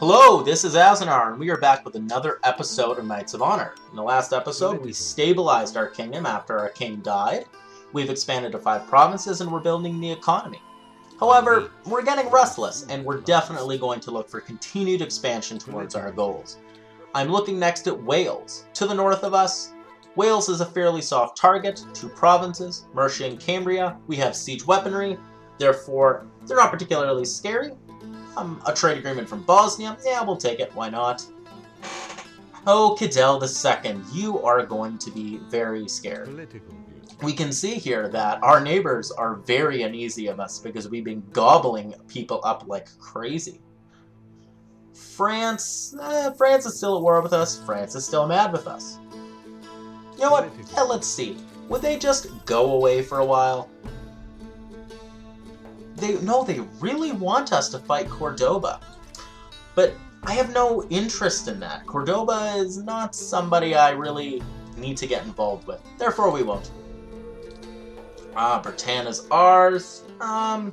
Hello, this is Azanar, and we are back with another episode of Knights of Honor. In the last episode, we stabilized our kingdom after our king died. We've expanded to 5 provinces, and we're building the economy. However, we're getting restless, and we're definitely going to look for continued expansion towards our goals. I'm looking next at Wales. To the north of us, Wales is a fairly soft target, 2 provinces, Mercia and Cambria. We have siege weaponry, therefore they're not particularly scary. A trade agreement from Bosnia, yeah, we'll take it, why not? Oh, Cadell II, you are going to be very scared. We can see here that our neighbors are very uneasy of us because we've been gobbling people up like crazy. France is still at war with us. France is still mad with us. You know what? Yeah, let's see. Would they just go away for a while? They really want us to fight Cordoba. But I have no interest in that. Cordoba is not somebody I really need to get involved with. Therefore, we won't. Bretagne is ours. Yeah,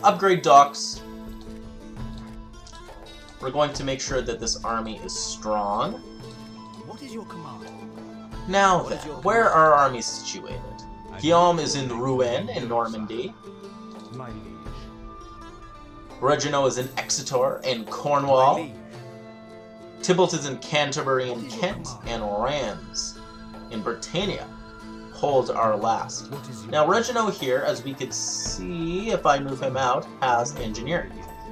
upgrade docks. We're going to make sure that this army is strong. What is your command? Now then, where are our armies situated? Guillaume is in Rouen in Normandy. My liege. Reginald is in Exeter in Cornwall. Tybalt is in Canterbury in Kent, and Reims in Britannia holds our last. Now Reginald here, as we could see if I move him out, has engineering.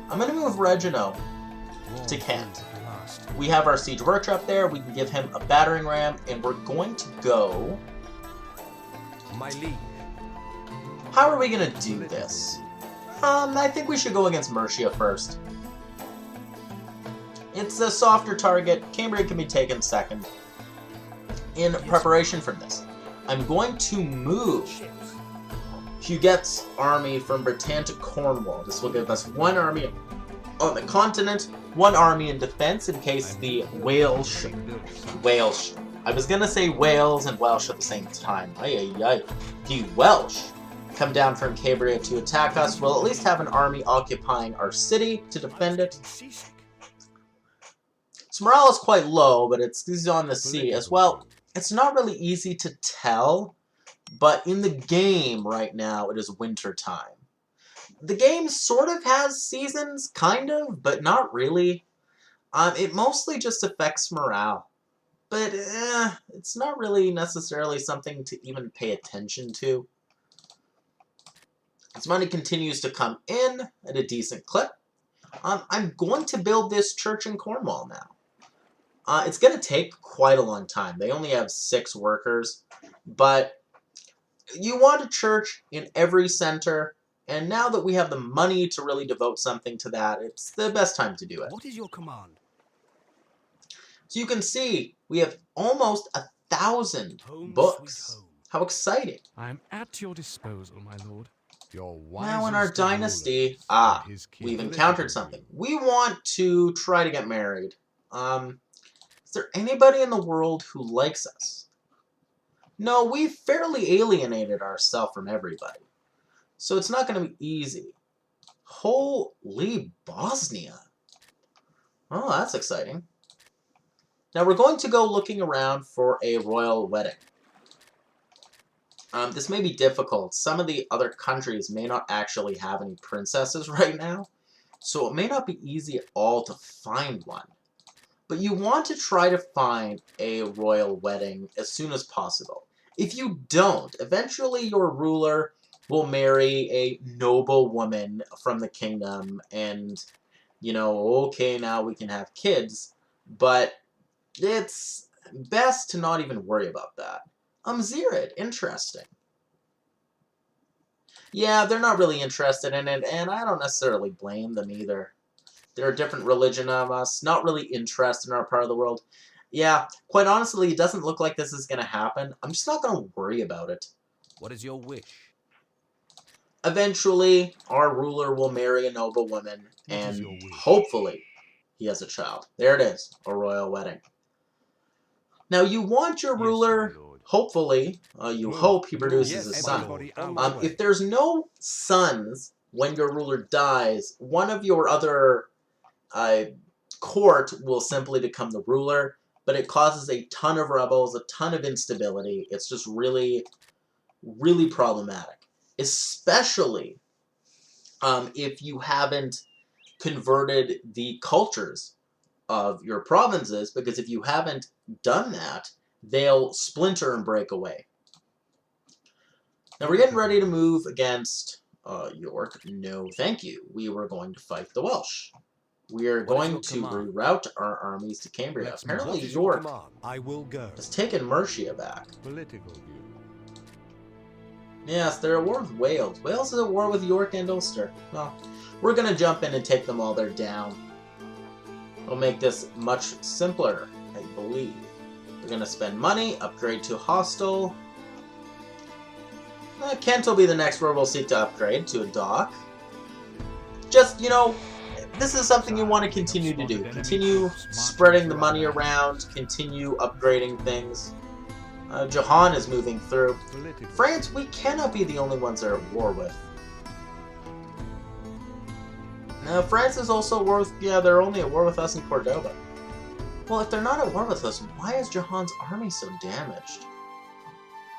I'm going to move Reginald to Kent. We have our siege workshop there. We can give him a battering ram, and we're going to go... My liege. How are we going to do this? I think we should go against Mercia first. It's a softer target. Cambria can be taken second. In preparation for this, I'm going to move Huguet's army from Bretagne to Cornwall. This will give us 1 army on the continent, 1 army in defense in case the Welsh. I was gonna say Wales and Welsh at the same time. The Welsh come down from Cambria to attack us. We'll at least have an army occupying our city to defend it. So morale is quite low, but it's on the sea as well. It's not really easy to tell, but in the game right now, it is winter time. The game sort of has seasons, kind of, but not really. It mostly just affects morale. But it's not really necessarily something to even pay attention to. As money continues to come in at a decent clip, I'm going to build this church in Cornwall now. It's going to take quite a long time. They only have 6 workers, but you want a church in every center, and now that we have the money to really devote something to that, it's the best time to do it. What is your command? So you can see, we have almost 1,000 books. How exciting. I am at your disposal, my lord. Now in our dynasty, we've encountered something. We want to try to get married. Is there anybody in the world who likes us? No, we've fairly alienated ourselves from everybody. So it's not going to be easy. Holy Bosnia. Oh, that's exciting. Now we're going to go looking around for a royal wedding. This may be difficult. Some of the other countries may not actually have any princesses right now, so it may not be easy at all to find one. But you want to try to find a royal wedding as soon as possible. If you don't, eventually your ruler will marry a noble woman from the kingdom and, you know, okay, now we can have kids, but it's best to not even worry about that. Zirid, interesting. Yeah, they're not really interested in it, and I don't necessarily blame them either. They're a different religion of us, not really interested in our part of the world. Yeah, quite honestly, it doesn't look like this is going to happen. I'm just not going to worry about it. What is your wish? Eventually, our ruler will marry a noble woman, and hopefully he has a child. There it is, a royal wedding. Now, you want your ruler, hopefully, you hope he produces a son. If there's no sons when your ruler dies, one of your other court will simply become the ruler, but it causes a ton of rebels, a ton of instability. It's just really, really problematic, especially if you haven't converted the cultures of your provinces, because if you haven't done that, they'll splinter and break away. Now we're getting ready to move against York. No, thank you. We were going to fight the Welsh. We are going to reroute our armies to Cambria. Apparently York has taken Mercia back. Yes, they're at war with Wales. Wales is at war with York and Ulster. Well, we're going to jump in and take them while they're down. We'll make this much simpler, I believe. We're going to spend money, upgrade to hostile. Kent will be the next where we'll seek to upgrade to a dock. Just, you know, this is something you want to continue to do. Continue spreading the money around, continue upgrading things. Jahan is moving through. France, we cannot be the only ones they're at war with. Now, France is also at war with... Yeah, they're only at war with us in Cordoba. Well, if they're not at war with us, why is Jahan's army so damaged?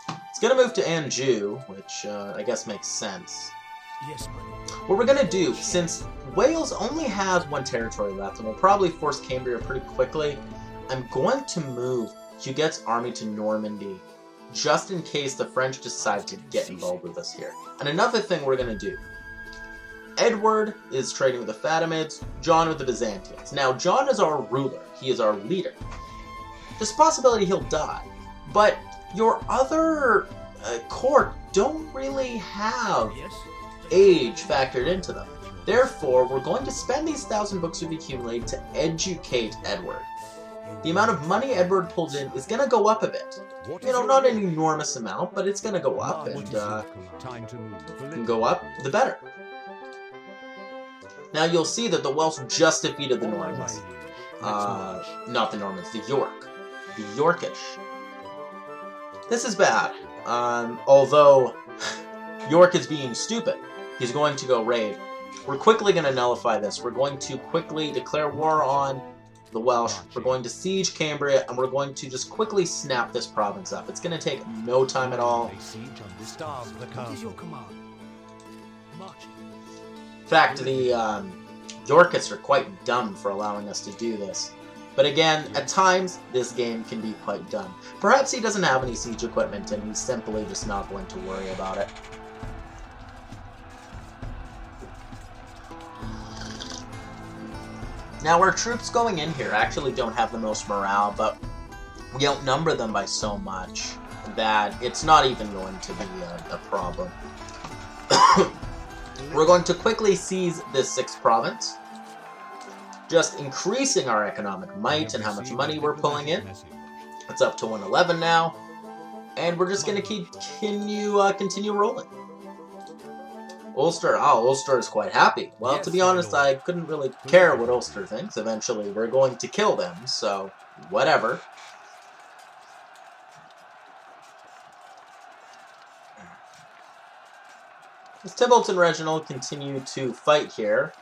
It's going to move to Anjou, which I guess makes sense. Yes, my lord. What we're going to do, since Wales only has one territory left, and we'll probably force Cambria pretty quickly, I'm going to move Huguet's army to Normandy, just in case the French decide to get involved with us here. And another thing we're going to do, Edward is trading with the Fatimids, John with the Byzantines. Now, John is our ruler. He is our leader. There's a possibility he'll die, but your other court don't really have age factored into them. Therefore, we're going to spend these 1,000 books we've accumulated to educate Edward. The amount of money Edward pulled in is going to go up a bit. You know, not an enormous amount, but it's going to go up, and can go up, the better. Now you'll see that the Welsh just defeated the Normans. Not the Normans, the York. The Yorkish. This is bad. Although York is being stupid. He's going to go raid. We're quickly going to nullify this. We're going to quickly declare war on the Welsh. We're going to siege Cambria, and we're going to just quickly snap this province up. It's going to take no time at all. In fact, the Yorkists are quite dumb for allowing us to do this. But again, at times, this game can be quite dumb. Perhaps he doesn't have any siege equipment, and he's simply just not going to worry about it. Now, our troops going in here actually don't have the most morale, but we outnumber them by so much that it's not even going to be a problem. We're going to quickly seize this 6th province, just increasing our economic might and how much money we're pulling in. It's up to 111 now, and we're just going to continue rolling. Ulster, Ulster is quite happy. Well, to be honest, I couldn't really care what Ulster thinks. Eventually, we're going to kill them, so whatever. As Tybalt and Reginald continue to fight here,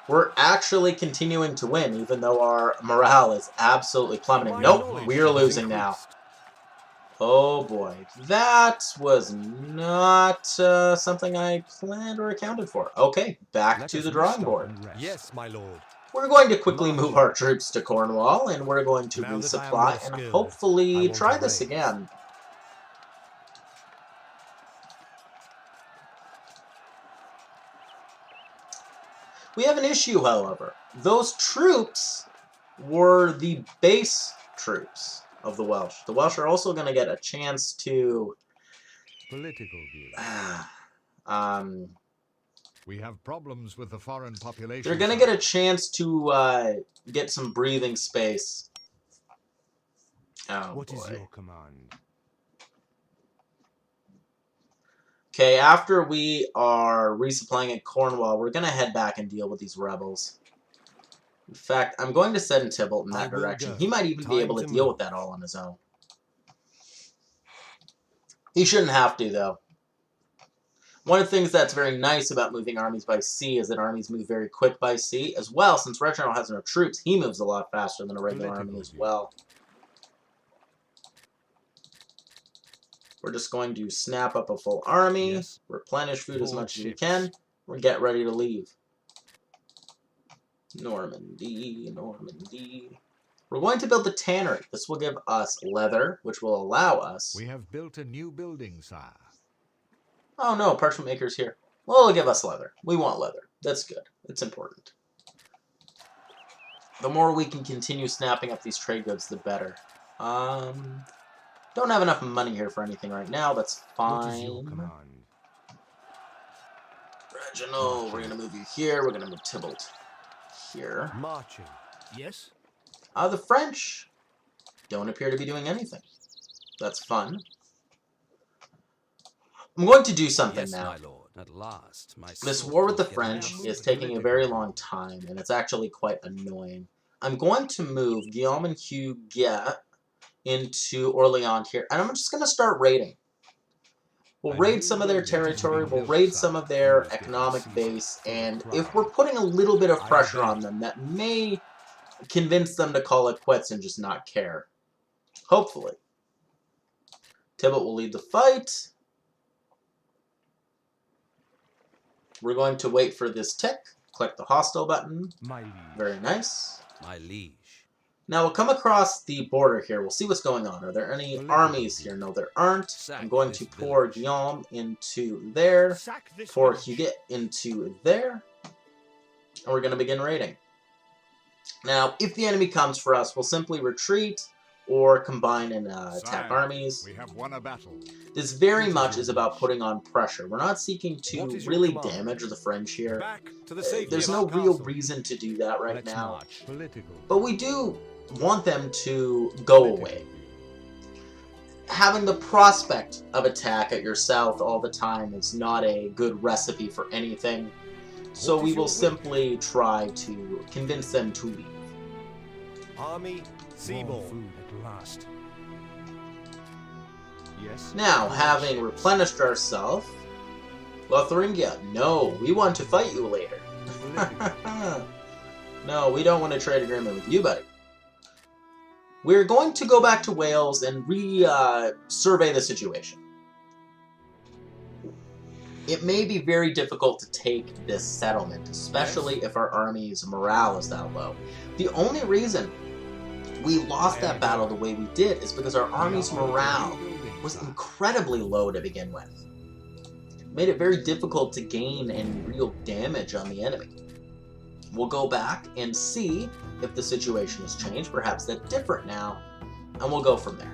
we're actually continuing to win, even though our morale is absolutely plummeting. Nope, we're losing now. Oh boy, that was not something I planned or accounted for. Okay, back to the drawing board. Yes, my lord. We're going to quickly move our troops to Cornwall, and we're going to resupply and hopefully try this again. We have an issue, however. Those troops were the base troops of the Welsh. The Welsh are also going to get a chance to... Political views. We have problems with the foreign population. They're going to get a chance to get some breathing space. Oh, What boy. is your command? Okay, after we are resupplying at Cornwall, we're going to head back and deal with these rebels. In fact, I'm going to send Tybalt in that direction. He might even be able to deal with that all on his own. He shouldn't have to, though. One of the things that's very nice about moving armies by sea is that armies move very quick by sea. As well, since Reginald has no troops, he moves a lot faster than a regular army as well. We're just going to snap up a full army, Yes. replenish food as Board much as we ships. can, and get ready to leave. Normandy, Normandy. We're going to build the tannery. This will give us leather, which will allow us... We have built a new building, sire. Oh no, parchment maker's here. Well, it'll give us leather. We want leather. That's good. It's important. The more we can continue snapping up these trade goods, the better. Don't have enough money here for anything right now. That's What is your fine. command? Reginald, we're going to move you here. We're going to move Tybalt here. Marching. Yes? The French don't appear to be doing anything. That's fun. I'm going to do something Yes, now. my lord. At last, my This sword war with the will get French out. is taking a very long time, and it's actually quite annoying. I'm going to move Guillaume and Huguet into Orleans here, and I'm just going to start raiding. We'll raid some of their territory, we'll raid some of their economic base, and if we're putting a little bit of pressure on them, that may convince them to call it quits and just not care. Hopefully. Tybalt will lead the fight. We're going to wait for this tick. Click the hostile button. My liege. Very nice. My liege. Now we'll come across the border here. We'll see what's going on. Are there any armies here? No, there aren't. I'm going to pour Guillaume into there. Sack this Pour village. Huguet into there. And we're going to begin raiding. Now, if the enemy comes for us, we'll simply retreat or combine and attack Sire, armies. We have won a battle. This very much is about putting on pressure. We're not seeking to What is your really command? damage the French here. Back to the safety There's of no our real castle. reason to do that right Let's now. march. Political. But we do want them to go away. Having the prospect of attack at your south all the time is not a good recipe for anything. So What we is will your simply try to convince them to leave. Army, More seaboard. food at last. Yes. Now, having replenished ourselves, Lotharingia, no, we want to fight you later. No, we don't want a trade agreement with you, buddy. We're going to go back to Wales and survey the situation. It may be very difficult to take this settlement, especially if our army's morale is that low. The only reason we lost that battle the way we did is because our army's morale was incredibly low to begin with. It made it very difficult to gain any real damage on the enemy. We'll go back and see if the situation has changed. Perhaps that's different now, and we'll go from there.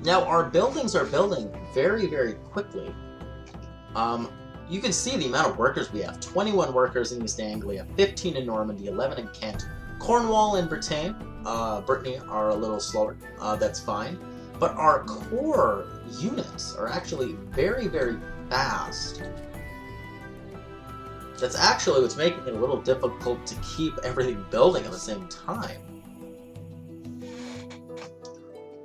Now, our buildings are building very, very quickly. You can see the amount of workers we have. 21 workers in East Anglia, 15 in Normandy, 11 in Kent. Cornwall and Brittany are a little slower. That's fine. But our core units are actually very, very fast. That's actually what's making it a little difficult to keep everything building at the same time.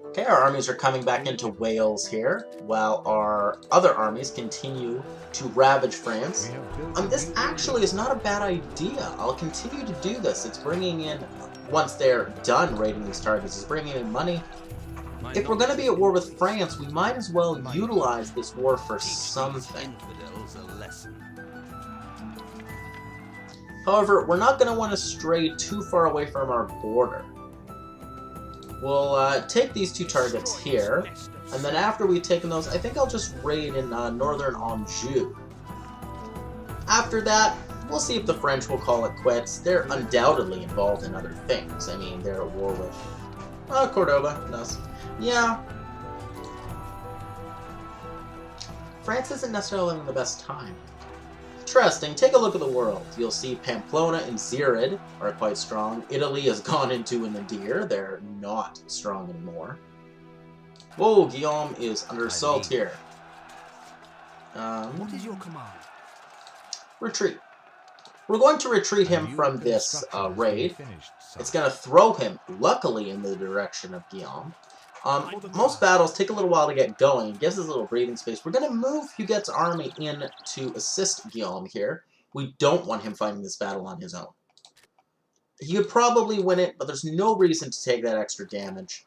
Okay, our armies are coming back into Wales here, while our other armies continue to ravage France. This actually is not a bad idea. I'll continue to do this. It's bringing in, once they're done raiding these targets, it's bringing in money. If we're going to be at war with France, we might as well utilize this war for something. Infidels a lesson. However, we're not going to want to stray too far away from our border. We'll take these two targets here, and then after we've taken those, I think I'll just raid in northern Anjou. After that, we'll see if the French will call it quits. They're undoubtedly involved in other things. I mean, they're at war with Cordoba. No. Yeah. France isn't necessarily having the best time. Interesting. Take a look at the world. You'll see Pamplona and Zirid are quite strong. Italy has gone into an Nadir. They're not strong anymore. Whoa, Guillaume is under assault here. What is your command? Retreat. We're going to retreat him from this raid. It's going to throw him, luckily, in the direction of Guillaume. Most battles take a little while to get going. It gives us a little breathing space. We're going to move Huguette's army in to assist Guillaume here. We don't want him fighting this battle on his own. He would probably win it, but there's no reason to take that extra damage.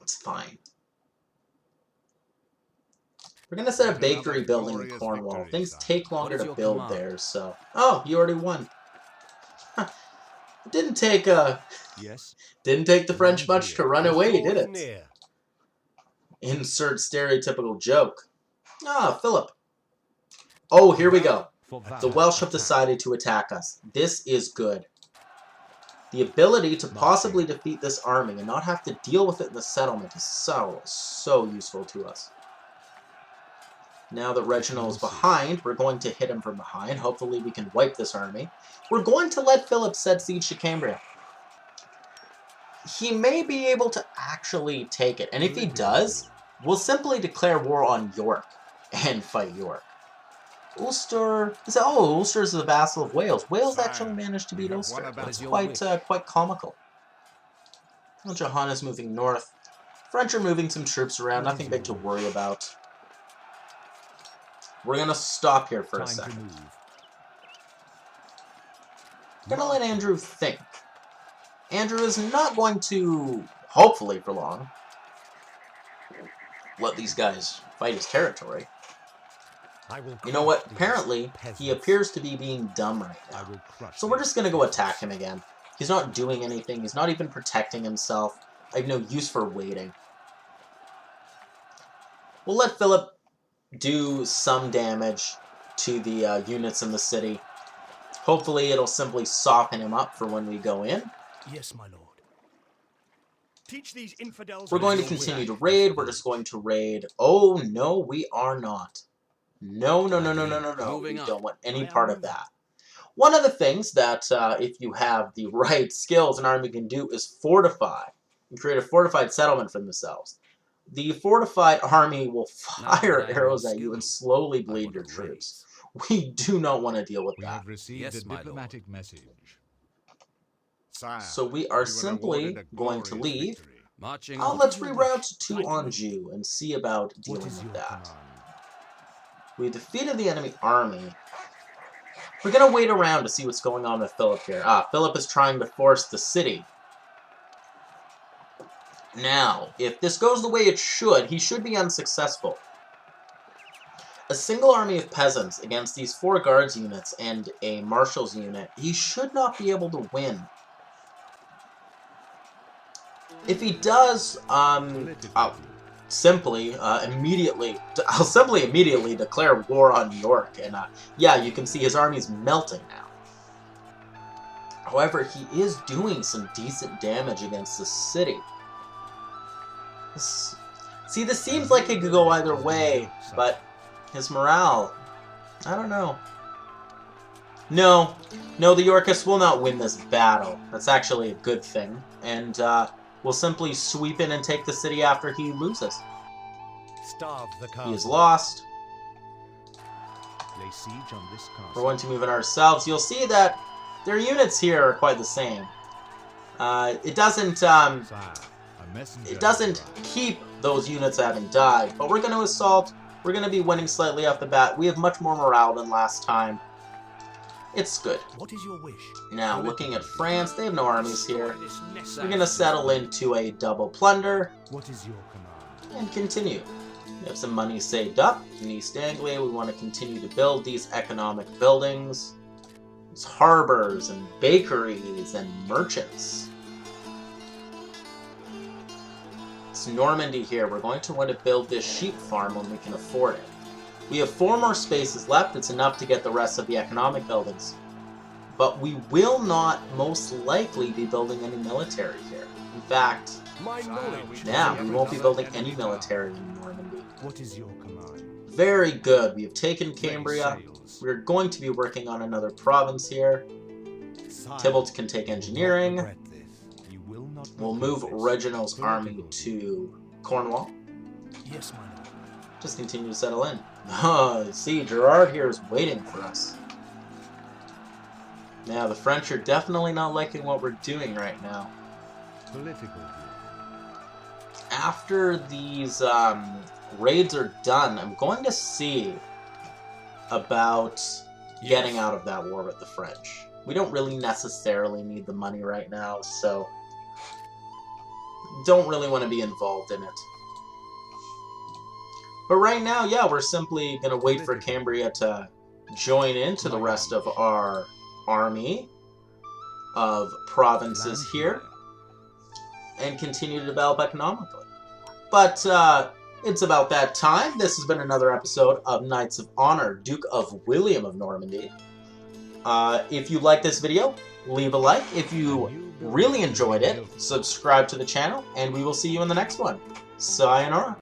It's fine. We're going to set a bakery building in Cornwall. Things take longer to build there, so... Oh, you already won. Huh. It didn't take the French much to run away, did it? Insert stereotypical joke. Ah, Philip. Oh, here we go. The Welsh have decided to attack us. This is good. The ability to possibly defeat this army and not have to deal with it in the settlement is so useful to us. Now that Reginald is behind, we're going to hit him from behind. Hopefully we can wipe this army. We're going to let Philip set siege to Cambria. He may be able to actually take it. And if he does, we'll simply declare war on York and fight York. Ulster... Ulster is the vassal of Wales. Wales actually managed to beat Ulster. It's quite comical. Johanna's moving north. French are moving some troops around. Nothing big to worry about. We're going to stop here for a second. I'm going to let Andrew think. Andrew is not going to, hopefully for long, let these guys fight his territory. You know what? Apparently, he appears to be being dumb right now. So we're just going to go attack him again. He's not doing anything. He's not even protecting himself. I have no use for waiting. We'll let Philip do some damage to the units in the city. Hopefully it'll simply soften him up for when we go in. Yes, my lord. Teach these infidels. We're going to continue to raid. We're just going to raid. Oh, no, we are not. No. We don't want any part of that. One of the things that, if you have the right skills, an army can do is fortify and create a fortified settlement for themselves. The fortified army will fire arrows at you and slowly bleed your troops. We do not want to deal with that. We have received a diplomatic message. Sire, So we are simply going to leave. Marching. Let's reroute to Anjou and see about dealing with that. We defeated the enemy army. We're going to wait around to see what's going on with Philip here. Philip is trying to force the city. Now, if this goes the way it should, he should be unsuccessful. A single army of peasants against these 4 guards units and a marshal's unit, he should not be able to win. If he does, I'll simply immediately declare war on York, and yeah, you can see his army's melting now. However, he is doing some decent damage against the city. See, this seems like it could go either way, but his morale, I don't know. No, the Yorkists will not win this battle. That's actually a good thing, and we'll simply sweep in and take the city after he loses. Starve the He is lost. Lay siege on this castle. We're going to move in ourselves. You'll see that their units here are quite the same. It doesn't keep those units having died, but we're going to assault. We're going to be winning slightly off the bat. We have much more morale than last time. It's good. What is your wish? Now, looking at France, they have no armies here. We're going to settle into a double plunder. What is your command? And continue. We have some money saved up in East Anglia. We want to continue to build these economic buildings. These harbors and bakeries and merchants. It's Normandy here. We're going to want to build this sheep farm when we can afford it. We have 4 more spaces left. It's enough to get the rest of the economic buildings. But we will not most likely be building any military here. In fact, we won't be building any military in Normandy. What is your command? Very good. We have taken Cambria. We're going to be working on another province here. Tybalt can take engineering. We'll move Reginald's army to Cornwall. Yes, my lord. Just continue to settle in. Oh, see, Gerard here is waiting for us. Now, the French are definitely not liking what we're doing right now. Political. after these raids are done, I'm going to see about getting out of that war with the French. We don't really necessarily need the money right now, so don't really want to be involved in it. But right now, yeah, we're simply going to wait for Cambria to join into the rest of our army of provinces here and continue to develop economically. But it's about that time. This has been another episode of Knights of Honor, Duke of William of Normandy. If you like this video, leave a like. If you really enjoyed it, subscribe to the channel, and we will see you in the next one. Sayonara.